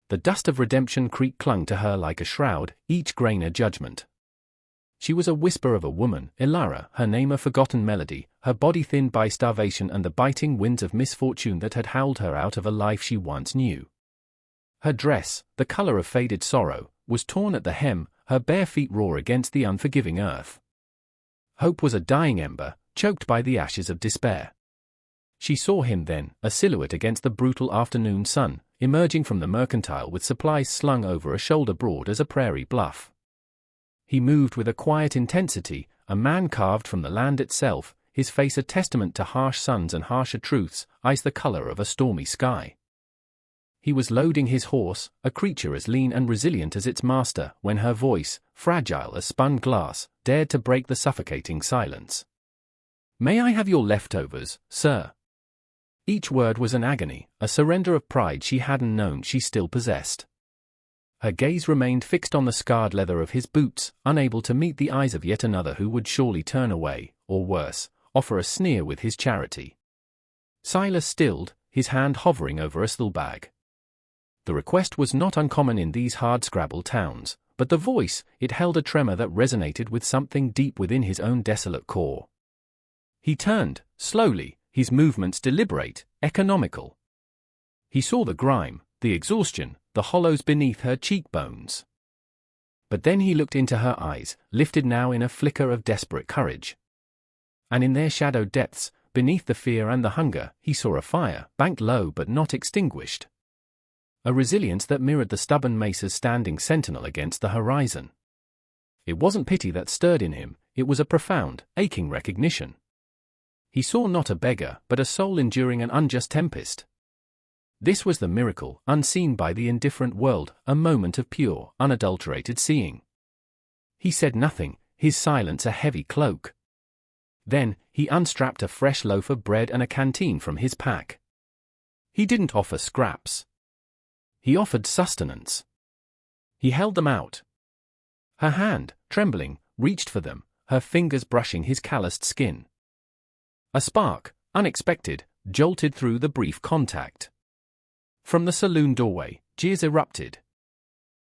The dust of Redemption Creek clung to her like a shroud, each grain a judgment. She was a whisper of a woman, Elara, her name a forgotten melody, her body thinned by starvation and the biting winds of misfortune that had howled her out of a life she once knew. Her dress, the color of faded sorrow, was torn at the hem, her bare feet raw against the unforgiving earth. Hope was a dying ember, choked by the ashes of despair. She saw him then, a silhouette against the brutal afternoon sun, emerging from the mercantile with supplies slung over a shoulder broad as a prairie bluff. He moved with a quiet intensity, a man carved from the land itself, his face a testament to harsh suns and harsher truths, eyes the color of a stormy sky. He was loading his horse, a creature as lean and resilient as its master, when her voice, fragile as spun glass, dared to break the suffocating silence. "May I have your leftovers, sir?" Each word was an agony, a surrender of pride she hadn't known she still possessed. Her gaze remained fixed on the scarred leather of his boots, unable to meet the eyes of yet another who would surely turn away, or worse, offer a sneer with his charity. Silas stilled, his hand hovering over a saddlebag. The request was not uncommon in these hard-scrabble towns, but the voice, it held a tremor that resonated with something deep within his own desolate core. He turned, slowly, his movements deliberate, economical. He saw the grime, the exhaustion, the hollows beneath her cheekbones. But then he looked into her eyes, lifted now in a flicker of desperate courage. And in their shadowed depths, beneath the fear and the hunger, he saw a fire, banked low but not extinguished. A resilience that mirrored the stubborn mesas standing sentinel against the horizon. It wasn't pity that stirred in him, it was a profound, aching recognition. He saw not a beggar, but a soul enduring an unjust tempest. This was the miracle, unseen by the indifferent world, a moment of pure, unadulterated seeing. He said nothing, his silence a heavy cloak. Then, he unstrapped a fresh loaf of bread and a canteen from his pack. He didn't offer scraps. He offered sustenance. He held them out. Her hand, trembling, reached for them, her fingers brushing his calloused skin. A spark, unexpected, jolted through the brief contact. From the saloon doorway, jeers erupted.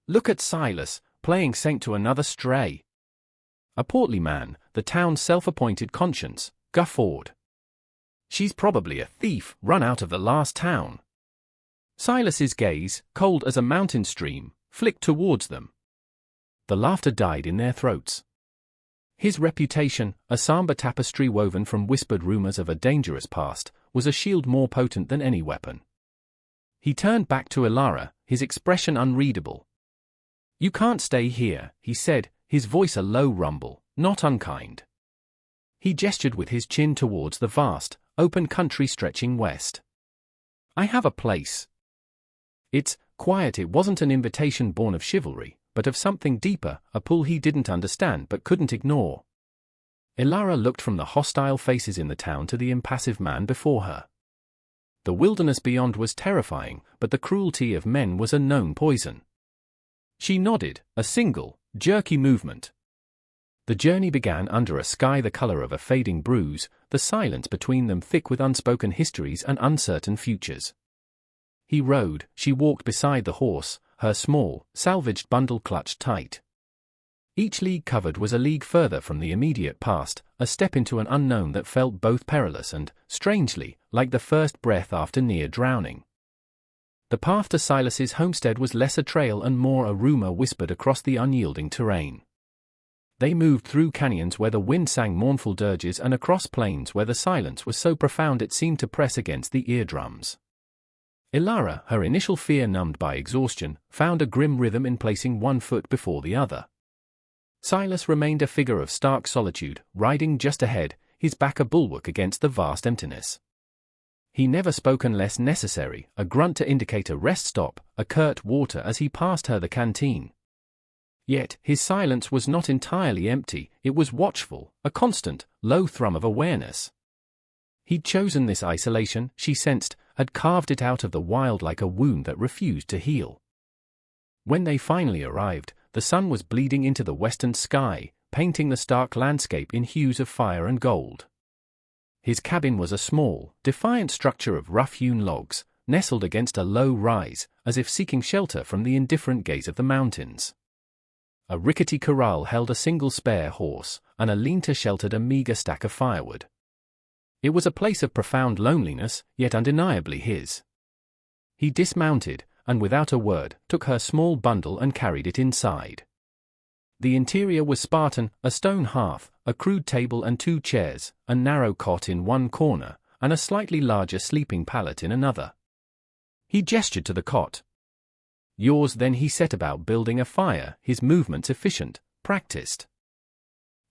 "Look at Silas, playing saint to another stray." A portly man, the town's self-appointed conscience, guffawed. "She's probably a thief run out of the last town." Silas's gaze, cold as a mountain stream, flicked towards them. The laughter died in their throats. His reputation, a somber tapestry woven from whispered rumors of a dangerous past, was a shield more potent than any weapon. He turned back to Elara, his expression unreadable. "You can't stay here," he said, his voice a low rumble, not unkind. He gestured with his chin towards the vast, open country stretching west. "I have a place." It's quiet. It wasn't an invitation born of chivalry, but of something deeper, a pull he didn't understand but couldn't ignore. Elara looked from the hostile faces in the town to the impassive man before her. The wilderness beyond was terrifying, but the cruelty of men was a known poison. She nodded, a single, jerky movement. The journey began under a sky the color of a fading bruise, the silence between them thick with unspoken histories and uncertain futures. He rode, she walked beside the horse, her small, salvaged bundle clutched tight. Each league covered was a league further from the immediate past, a step into an unknown that felt both perilous and, strangely, like the first breath after near drowning. The path to Silas's homestead was less a trail and more a rumor whispered across the unyielding terrain. They moved through canyons where the wind sang mournful dirges and across plains where the silence was so profound it seemed to press against the eardrums. Elara, her initial fear numbed by exhaustion, found a grim rhythm in placing one foot before the other. Silas remained a figure of stark solitude, riding just ahead, his back a bulwark against the vast emptiness. He never spoke unless necessary, a grunt to indicate a rest stop, a curt water as he passed her the canteen. Yet, his silence was not entirely empty, it was watchful, a constant, low thrum of awareness. He'd chosen this isolation, she sensed, had carved it out of the wild like a wound that refused to heal. When they finally arrived, the sun was bleeding into the western sky, painting the stark landscape in hues of fire and gold. His cabin was a small, defiant structure of rough-hewn logs, nestled against a low rise, as if seeking shelter from the indifferent gaze of the mountains. A rickety corral held a single spare horse, and a lean-to sheltered a meager stack of firewood. It was a place of profound loneliness, yet undeniably his. He dismounted, and without a word, took her small bundle and carried it inside. The interior was Spartan, a stone hearth, a crude table and 2 chairs, a narrow cot in one corner, and a slightly larger sleeping pallet in another. He gestured to the cot. "Yours." Then he set about building a fire, his movements efficient, practiced.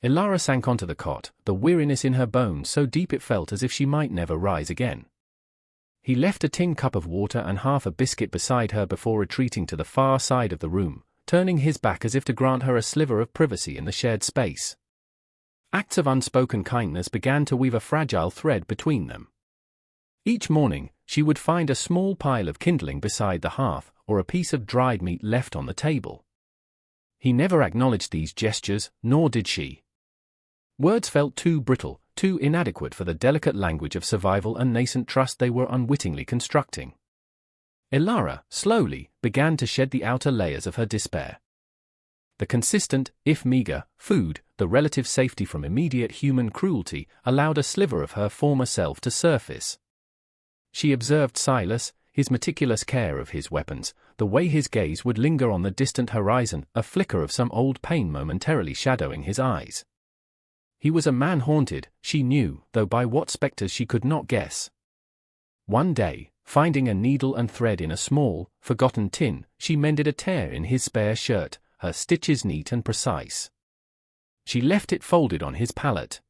Ilara sank onto the cot, the weariness in her bones so deep it felt as if she might never rise again. He left a tin cup of water and half a biscuit beside her before retreating to the far side of the room, turning his back as if to grant her a sliver of privacy in the shared space. Acts of unspoken kindness began to weave a fragile thread between them. Each morning, she would find a small pile of kindling beside the hearth, or a piece of dried meat left on the table. He never acknowledged these gestures, nor did she. Words felt too brittle, too inadequate for the delicate language of survival and nascent trust they were unwittingly constructing. Ilara, slowly, began to shed the outer layers of her despair. The consistent, if meager, food, the relative safety from immediate human cruelty, allowed a sliver of her former self to surface. She observed Silas, his meticulous care of his weapons, the way his gaze would linger on the distant horizon, a flicker of some old pain momentarily shadowing his eyes. He was a man haunted, she knew, though by what spectres she could not guess. One day, finding a needle and thread in a small, forgotten tin, she mended a tear in his spare shirt, her stitches neat and precise. She left it folded on his pallet.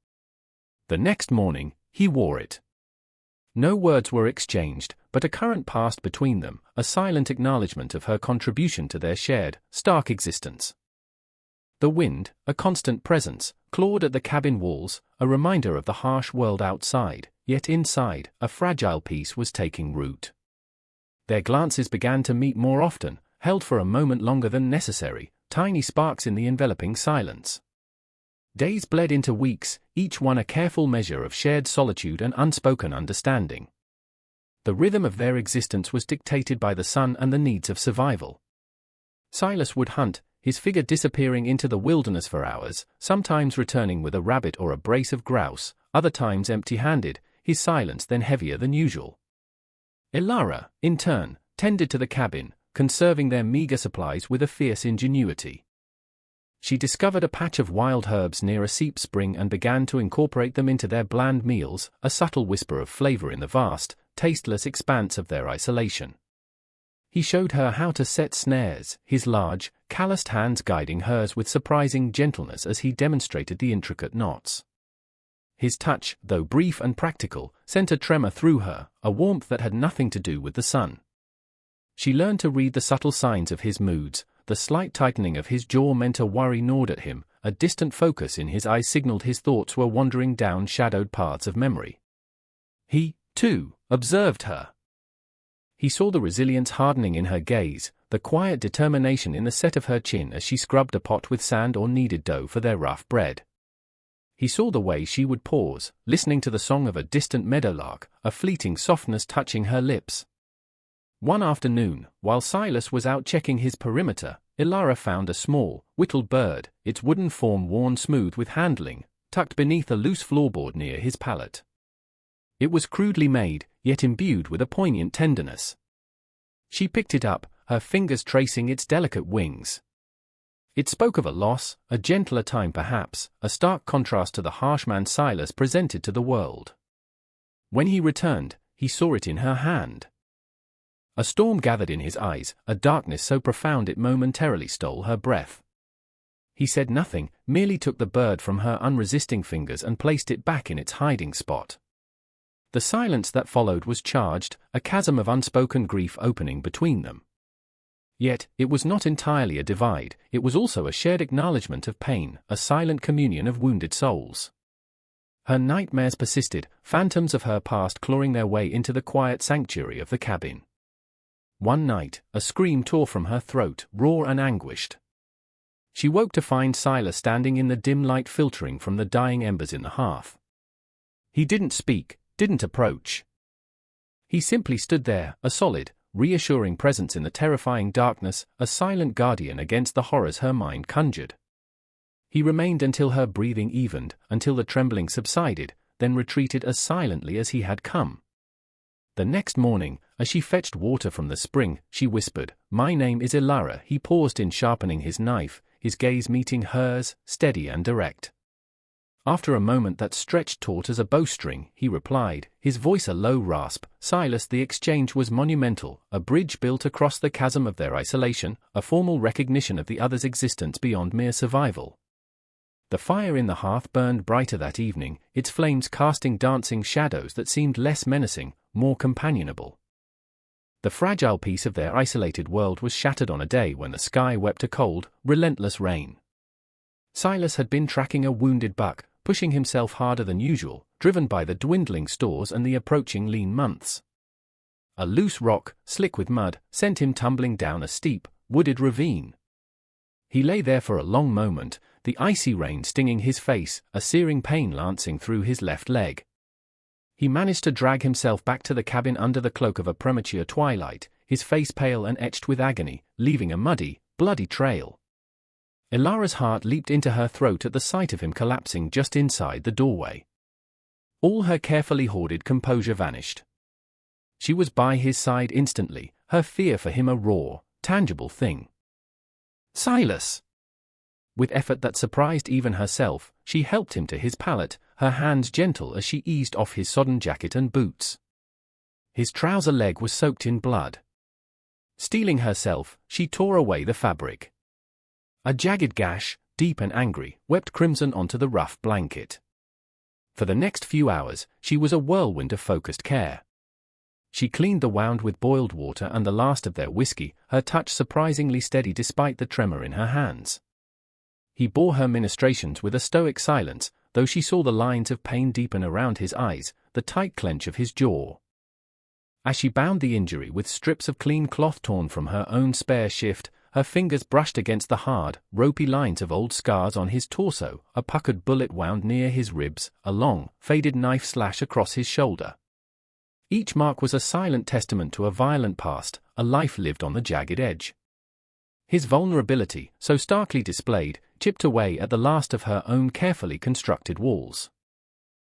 The next morning, he wore it. No words were exchanged, but a current passed between them, a silent acknowledgement of her contribution to their shared, stark existence. The wind, a constant presence, clawed at the cabin walls, a reminder of the harsh world outside, yet inside, a fragile peace was taking root. Their glances began to meet more often, held for a moment longer than necessary, tiny sparks in the enveloping silence. Days bled into weeks, each one a careful measure of shared solitude and unspoken understanding. The rhythm of their existence was dictated by the sun and the needs of survival. Silas would hunt, his figure disappearing into the wilderness for hours, sometimes returning with a rabbit or a brace of grouse, other times empty-handed, his silence then heavier than usual. Ilara, in turn, tended to the cabin, conserving their meager supplies with a fierce ingenuity. She discovered a patch of wild herbs near a seep spring and began to incorporate them into their bland meals, a subtle whisper of flavor in the vast, tasteless expanse of their isolation. He showed her how to set snares, his large, calloused hands guiding hers with surprising gentleness as he demonstrated the intricate knots. His touch, though brief and practical, sent a tremor through her, a warmth that had nothing to do with the sun. She learned to read the subtle signs of his moods. The slight tightening of his jaw meant a worry gnawed at him, a distant focus in his eyes signaled his thoughts were wandering down shadowed paths of memory. He, too, observed her. He saw the resilience hardening in her gaze, the quiet determination in the set of her chin as she scrubbed a pot with sand or kneaded dough for their rough bread. He saw the way she would pause, listening to the song of a distant meadowlark, a fleeting softness touching her lips. One afternoon, while Silas was out checking his perimeter, Ilara found a small, whittled bird, its wooden form worn smooth with handling, tucked beneath a loose floorboard near his pallet. It was crudely made, yet imbued with a poignant tenderness. She picked it up, her fingers tracing its delicate wings. It spoke of a loss, a gentler time perhaps, a stark contrast to the harsh man Silas presented to the world. When he returned, he saw it in her hand. A storm gathered in his eyes, a darkness so profound it momentarily stole her breath. He said nothing, merely took the bird from her unresisting fingers and placed it back in its hiding spot. The silence that followed was charged, a chasm of unspoken grief opening between them. Yet, it was not entirely a divide, it was also a shared acknowledgement of pain, a silent communion of wounded souls. Her nightmares persisted, phantoms of her past clawing their way into the quiet sanctuary of the cabin. One night, a scream tore from her throat, raw and anguished. She woke to find Silas standing in the dim light filtering from the dying embers in the hearth. He didn't speak, didn't approach. He simply stood there, a solid, reassuring presence in the terrifying darkness, a silent guardian against the horrors her mind conjured. He remained until her breathing evened, until the trembling subsided, then retreated as silently as he had come. The next morning, as she fetched water from the spring, she whispered, "My name is Ilara." He paused in sharpening his knife, his gaze meeting hers, steady and direct. After a moment that stretched taut as a bowstring, he replied, his voice a low rasp, "Silas." The exchange was monumental, a bridge built across the chasm of their isolation, a formal recognition of the other's existence beyond mere survival. The fire in the hearth burned brighter that evening, its flames casting dancing shadows that seemed less menacing, more companionable. The fragile peace of their isolated world was shattered on a day when the sky wept a cold, relentless rain. Silas had been tracking a wounded buck, pushing himself harder than usual, driven by the dwindling stores and the approaching lean months. A loose rock, slick with mud, sent him tumbling down a steep, wooded ravine. He lay there for a long moment, the icy rain stinging his face, a searing pain lancing through his left leg. He managed to drag himself back to the cabin under the cloak of a premature twilight, his face pale and etched with agony, leaving a muddy, bloody trail. Ilara's heart leaped into her throat at the sight of him collapsing just inside the doorway. All her carefully hoarded composure vanished. She was by his side instantly, her fear for him a raw, tangible thing. "Silas!" With effort that surprised even herself, she helped him to his pallet, her hands gentle as she eased off his sodden jacket and boots. His trouser leg was soaked in blood. Steeling herself, she tore away the fabric. A jagged gash, deep and angry, wept crimson onto the rough blanket. For the next few hours, she was a whirlwind of focused care. She cleaned the wound with boiled water and the last of their whiskey, her touch surprisingly steady despite the tremor in her hands. He bore her ministrations with a stoic silence, though she saw the lines of pain deepen around his eyes, the tight clench of his jaw. As she bound the injury with strips of clean cloth torn from her own spare shift, her fingers brushed against the hard, ropey lines of old scars on his torso, a puckered bullet wound near his ribs, a long, faded knife slash across his shoulder. Each mark was a silent testament to a violent past, a life lived on the jagged edge. His vulnerability, so starkly displayed, chipped away at the last of her own carefully constructed walls.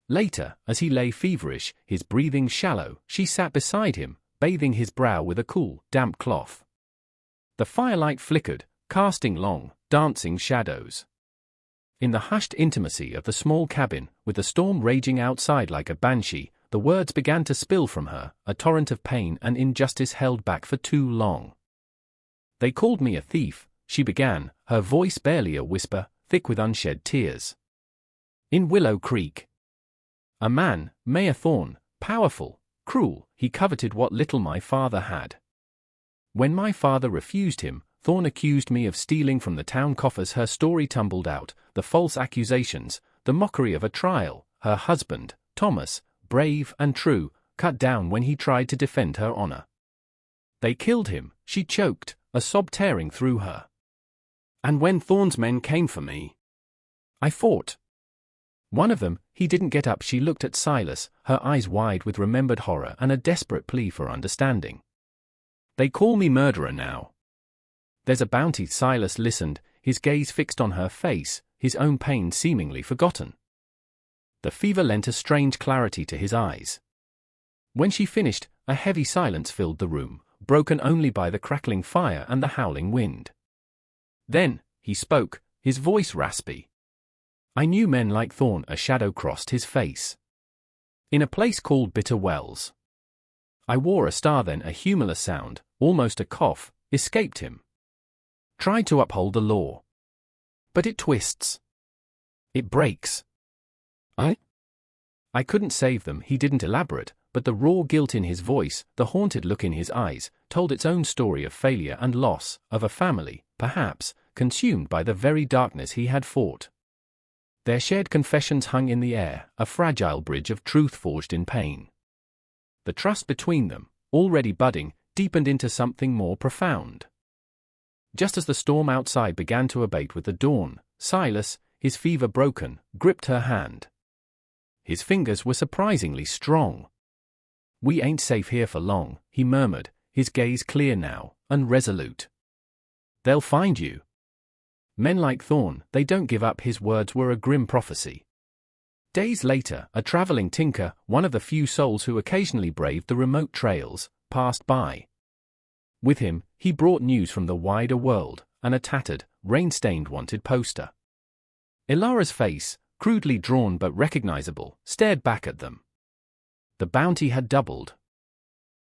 Later, as he lay feverish, his breathing shallow, she sat beside him, bathing his brow with a cool, damp cloth. The firelight flickered, casting long, dancing shadows. In the hushed intimacy of the small cabin, with the storm raging outside like a banshee, the words began to spill from her, a torrent of pain and injustice held back for too long. "They called me a thief," she began, her voice barely a whisper, thick with unshed tears. "In Willow Creek. A man, Mayor Thorne, powerful, cruel, he coveted what little my father had. When my father refused him, Thorne accused me of stealing from the town coffers." Her story tumbled out, the false accusations, the mockery of a trial, her husband, Thomas, brave and true, cut down when he tried to defend her honor. "They killed him," she choked, a sob tearing through her. "And when Thorne's men came for me, I fought. One of them, he didn't get up." She looked at Silas, her eyes wide with remembered horror and a desperate plea for understanding. "They call me murderer now. There's a bounty." Silas listened, his gaze fixed on her face, his own pain seemingly forgotten. The fever lent a strange clarity to his eyes. When she finished, a heavy silence filled the room, broken only by the crackling fire and the howling wind. Then, he spoke, his voice raspy. "I knew men like Thorne." A shadow crossed his face. "In a place called Bitter Wells. I wore a star then." A humorless sound, almost a cough, escaped him. "Tried to uphold the law. But it twists. It breaks. I couldn't save them." He didn't elaborate, but the raw guilt in his voice, the haunted look in his eyes, told its own story of failure and loss, of a family, perhaps, consumed by the very darkness he had fought. Their shared confessions hung in the air, a fragile bridge of truth forged in pain. The trust between them, already budding, deepened into something more profound. Just as the storm outside began to abate with the dawn, Silas, his fever broken, gripped her hand. His fingers were surprisingly strong. "We ain't safe here for long," he murmured, his gaze clear now, and resolute. "They'll find you." Men like Thorn, they don't give up. His words were a grim prophecy. Days later, a traveling tinker, one of the few souls who occasionally braved the remote trails, passed by. With him, he brought news from the wider world, and a tattered, rain-stained wanted poster. Ilara's face, crudely drawn but recognizable, stared back at them. The bounty had doubled.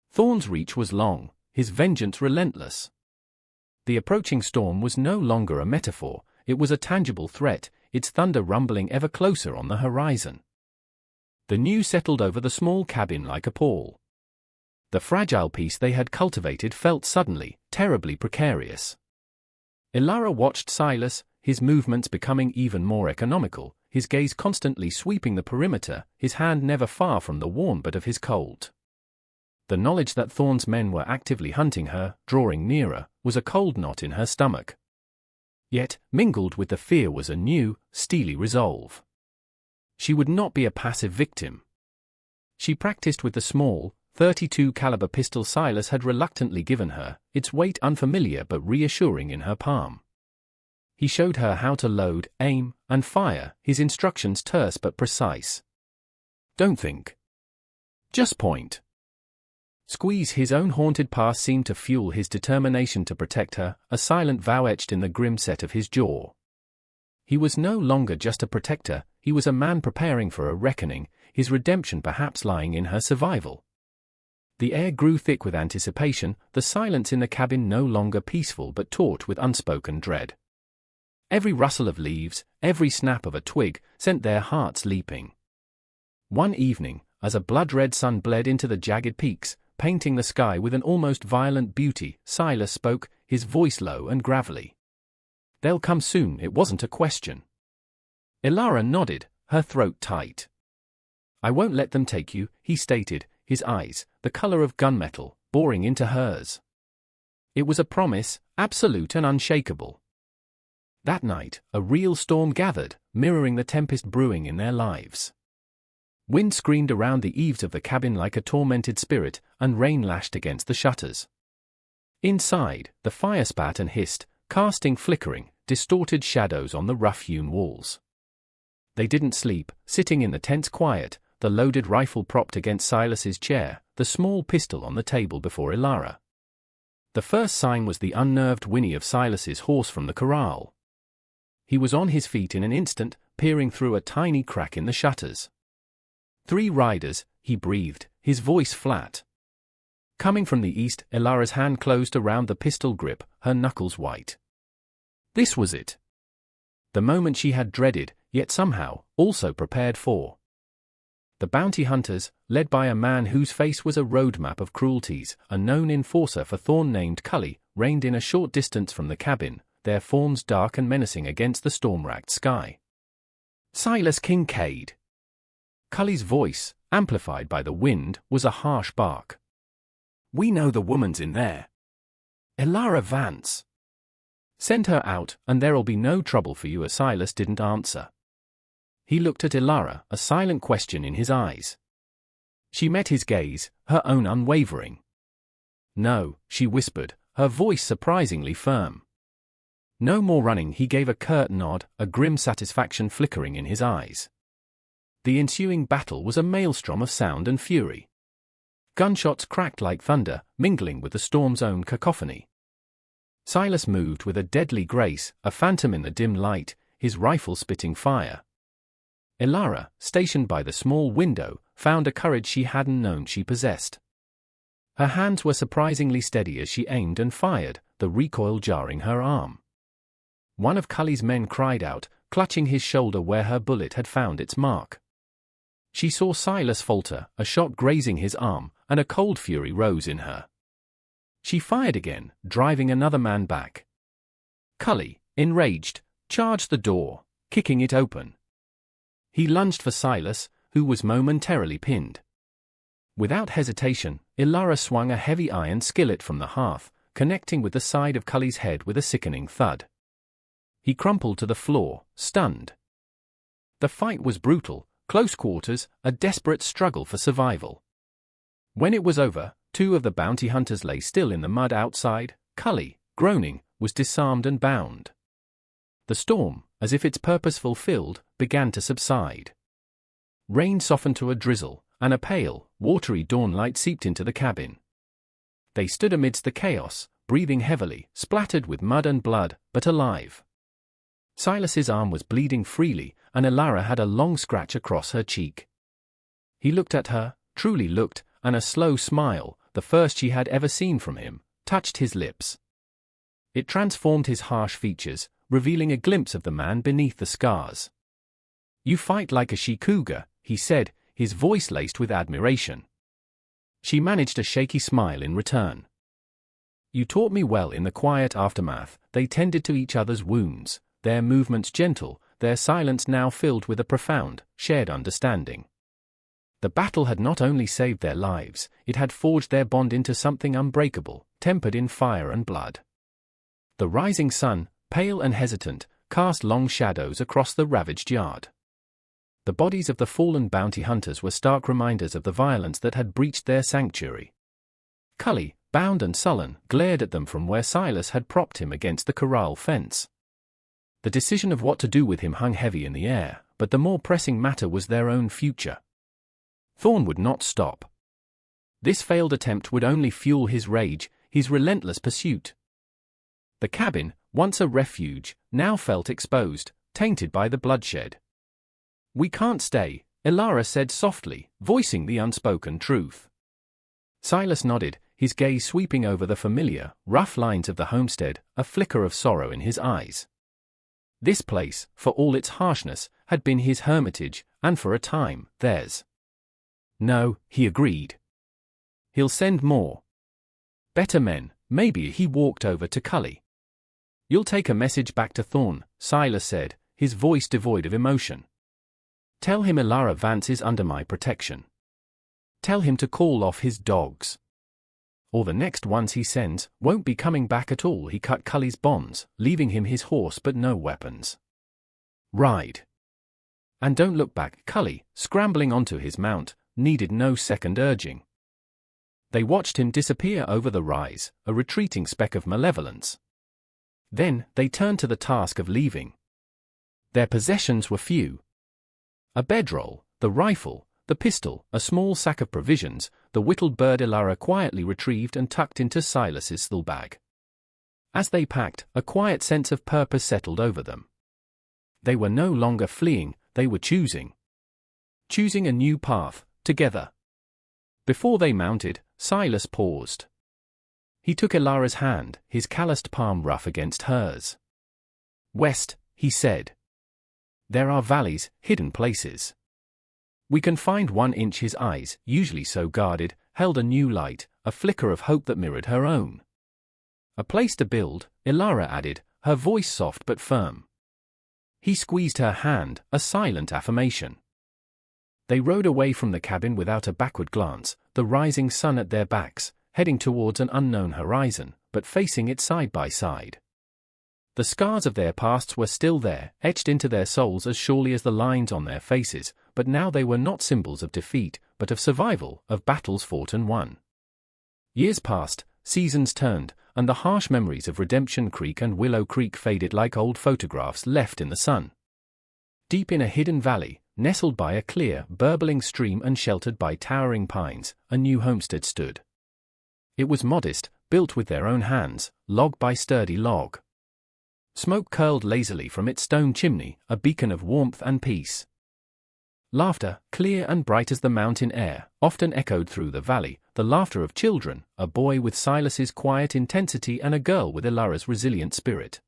Thorn's reach was long, his vengeance relentless. The approaching storm was no longer a metaphor, it was a tangible threat, its thunder rumbling ever closer on the horizon. The news settled over the small cabin like a pall. The fragile peace they had cultivated felt suddenly, terribly precarious. Ilara watched Silas, his movements becoming even more economical, his gaze constantly sweeping the perimeter, his hand never far from the warm butt of his Colt. The knowledge that Thorn's men were actively hunting her, drawing nearer, was a cold knot in her stomach. Yet, mingled with the fear was a new, steely resolve. She would not be a passive victim. She practiced with the small, .32 caliber pistol Silas had reluctantly given her, its weight unfamiliar but reassuring in her palm. He showed her how to load, aim, and fire, his instructions terse but precise. "Don't think. Just point." Squeeze. His own haunted past seemed to fuel his determination to protect her, a silent vow etched in the grim set of his jaw. He was no longer just a protector, he was a man preparing for a reckoning, his redemption perhaps lying in her survival. The air grew thick with anticipation, the silence in the cabin no longer peaceful but taut with unspoken dread. Every rustle of leaves, every snap of a twig, sent their hearts leaping. One evening, as a blood-red sun bled into the jagged peaks, painting the sky with an almost violent beauty, Silas spoke, his voice low and gravelly. "They'll come soon," it wasn't a question. Ilara nodded, her throat tight. "I won't let them take you," he stated, his eyes, the color of gunmetal, boring into hers. It was a promise, absolute and unshakable. That night, a real storm gathered, mirroring the tempest brewing in their lives. Wind screamed around the eaves of the cabin like a tormented spirit, and rain lashed against the shutters. Inside, the fire spat and hissed, casting flickering, distorted shadows on the rough-hewn walls. They didn't sleep, sitting in the tense quiet, the loaded rifle propped against Silas's chair, the small pistol on the table before Ilara. The first sign was the unnerved whinny of Silas's horse from the corral. He was on his feet in an instant, peering through a tiny crack in the shutters. "3 riders," he breathed, his voice flat. Coming from the east, Ilara's hand closed around the pistol grip, her knuckles white. This was it. The moment she had dreaded, yet somehow, also prepared for. The bounty hunters, led by a man whose face was a roadmap of cruelties, a known enforcer for Thorn named Cully, reigned in a short distance from the cabin, their forms dark and menacing against the storm-racked sky. "Silas Kincaid." Cully's voice, amplified by the wind, was a harsh bark. "We know the woman's in there. Ilara Vance. Send her out, and there'll be no trouble for you." Silas didn't answer. He looked at Ilara, a silent question in his eyes. She met his gaze, her own unwavering. "No," she whispered, her voice surprisingly firm. "No more running." He gave a curt nod, a grim satisfaction flickering in his eyes. The ensuing battle was a maelstrom of sound and fury. Gunshots cracked like thunder, mingling with the storm's own cacophony. Silas moved with a deadly grace, a phantom in the dim light, his rifle spitting fire. Ilara, stationed by the small window, found a courage she hadn't known she possessed. Her hands were surprisingly steady as she aimed and fired, the recoil jarring her arm. One of Cully's men cried out, clutching his shoulder where her bullet had found its mark. She saw Silas falter, a shot grazing his arm, and a cold fury rose in her. She fired again, driving another man back. Cully, enraged, charged the door, kicking it open. He lunged for Silas, who was momentarily pinned. Without hesitation, Ilara swung a heavy iron skillet from the hearth, connecting with the side of Cully's head with a sickening thud. He crumpled to the floor, stunned. The fight was brutal, close quarters, a desperate struggle for survival. When it was over, 2 of the bounty hunters lay still in the mud outside. Cully, groaning, was disarmed and bound. The storm, as if its purpose fulfilled, began to subside. Rain softened to a drizzle, and a pale, watery dawn light seeped into the cabin. They stood amidst the chaos, breathing heavily, splattered with mud and blood, but alive. Silas's arm was bleeding freely, and Ilara had a long scratch across her cheek. He looked at her, truly looked, and a slow smile, the first she had ever seen from him, touched his lips. It transformed his harsh features, revealing a glimpse of the man beneath the scars. "You fight like a she-cougar," he said, his voice laced with admiration. She managed a shaky smile in return. "You taught me well." In the quiet aftermath, they tended to each other's wounds, their movements gentle, their silence now filled with a profound, shared understanding. The battle had not only saved their lives, it had forged their bond into something unbreakable, tempered in fire and blood. The rising sun, pale and hesitant, cast long shadows across the ravaged yard. The bodies of the fallen bounty hunters were stark reminders of the violence that had breached their sanctuary. Cully, bound and sullen, glared at them from where Silas had propped him against the corral fence. The decision of what to do with him hung heavy in the air, but the more pressing matter was their own future. Thorn would not stop. This failed attempt would only fuel his rage, his relentless pursuit. The cabin, once a refuge, now felt exposed, tainted by the bloodshed. "We can't stay," Ilara said softly, voicing the unspoken truth. Silas nodded, his gaze sweeping over the familiar, rough lines of the homestead, a flicker of sorrow in his eyes. This place, for all its harshness, had been his hermitage, and for a time, theirs. "No," he agreed. "He'll send more. Better men." Maybe. He walked over to Cully. "You'll take a message back to Thorn," Silas said, his voice devoid of emotion. "Tell him Ilara Vance is under my protection. Tell him to call off his dogs. Or the next ones he sends won't be coming back at all." He cut Cully's bonds, leaving him his horse but no weapons. "Ride. And don't look back." Cully, scrambling onto his mount, needed no second urging. They watched him disappear over the rise, a retreating speck of malevolence. Then, they turned to the task of leaving. Their possessions were few. A bedroll, the rifle, the pistol, a small sack of provisions, the whittled bird Ilara quietly retrieved and tucked into Silas's saddlebag. As they packed, a quiet sense of purpose settled over them. They were no longer fleeing, they were choosing. Choosing a new path, together. Before they mounted, Silas paused. He took Ilara's hand, his calloused palm rough against hers. "West," he said. "There are valleys, hidden places. We can find 1 inch." His eyes, usually so guarded, held a new light, a flicker of hope that mirrored her own. "A place to build," Ilara added, her voice soft but firm. He squeezed her hand, a silent affirmation. They rode away from the cabin without a backward glance, the rising sun at their backs, heading towards an unknown horizon, but facing it side by side. The scars of their pasts were still there, etched into their souls as surely as the lines on their faces, but now they were not symbols of defeat, but of survival, of battles fought and won. Years passed, seasons turned, and the harsh memories of Redemption Creek and Willow Creek faded like old photographs left in the sun. Deep in a hidden valley, nestled by a clear, burbling stream and sheltered by towering pines, a new homestead stood. It was modest, built with their own hands, log by sturdy log. Smoke curled lazily from its stone chimney, a beacon of warmth and peace. Laughter, clear and bright as the mountain air, often echoed through the valley, the laughter of children, a boy with Silas's quiet intensity and a girl with Ilara's resilient spirit.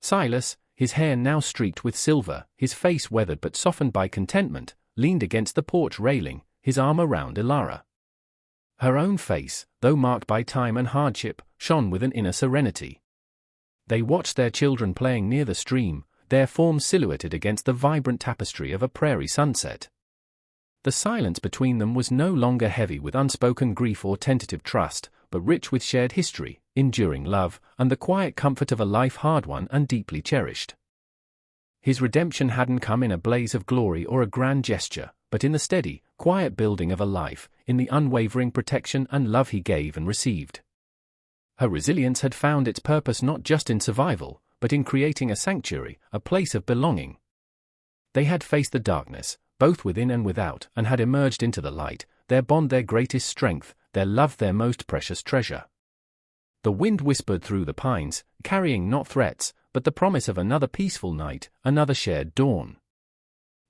Silas, his hair now streaked with silver, his face weathered but softened by contentment, leaned against the porch railing, his arm around Ilara. Her own face, though marked by time and hardship, shone with an inner serenity. They watched their children playing near the stream, their forms silhouetted against the vibrant tapestry of a prairie sunset. The silence between them was no longer heavy with unspoken grief or tentative trust, but rich with shared history, enduring love, and the quiet comfort of a life hard-won and deeply cherished. His redemption hadn't come in a blaze of glory or a grand gesture, but in the steady, quiet building of a life, in the unwavering protection and love he gave and received. Her resilience had found its purpose not just in survival, but in creating a sanctuary, a place of belonging. They had faced the darkness, both within and without, and had emerged into the light, their bond their greatest strength, their love their most precious treasure. The wind whispered through the pines, carrying not threats, but the promise of another peaceful night, another shared dawn.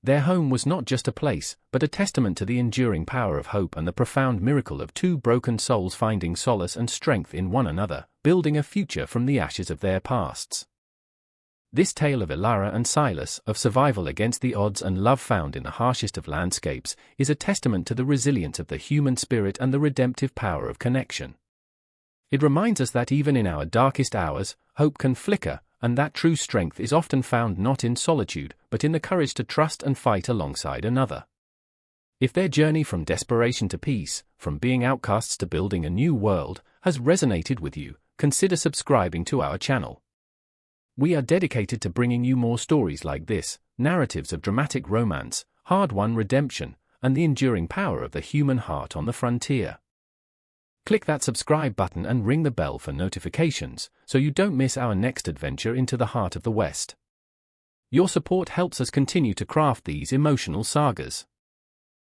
Their home was not just a place, but a testament to the enduring power of hope and the profound miracle of two broken souls finding solace and strength in one another, building a future from the ashes of their pasts. This tale of Ilara and Silas, of survival against the odds and love found in the harshest of landscapes, is a testament to the resilience of the human spirit and the redemptive power of connection. It reminds us that even in our darkest hours, hope can flicker, and that true strength is often found not in solitude, but in the courage to trust and fight alongside another. If their journey from desperation to peace, from being outcasts to building a new world, has resonated with you, consider subscribing to our channel. We are dedicated to bringing you more stories like this, narratives of dramatic romance, hard-won redemption, and the enduring power of the human heart on the frontier. Click that subscribe button and ring the bell for notifications, so you don't miss our next adventure into the heart of the West. Your support helps us continue to craft these emotional sagas.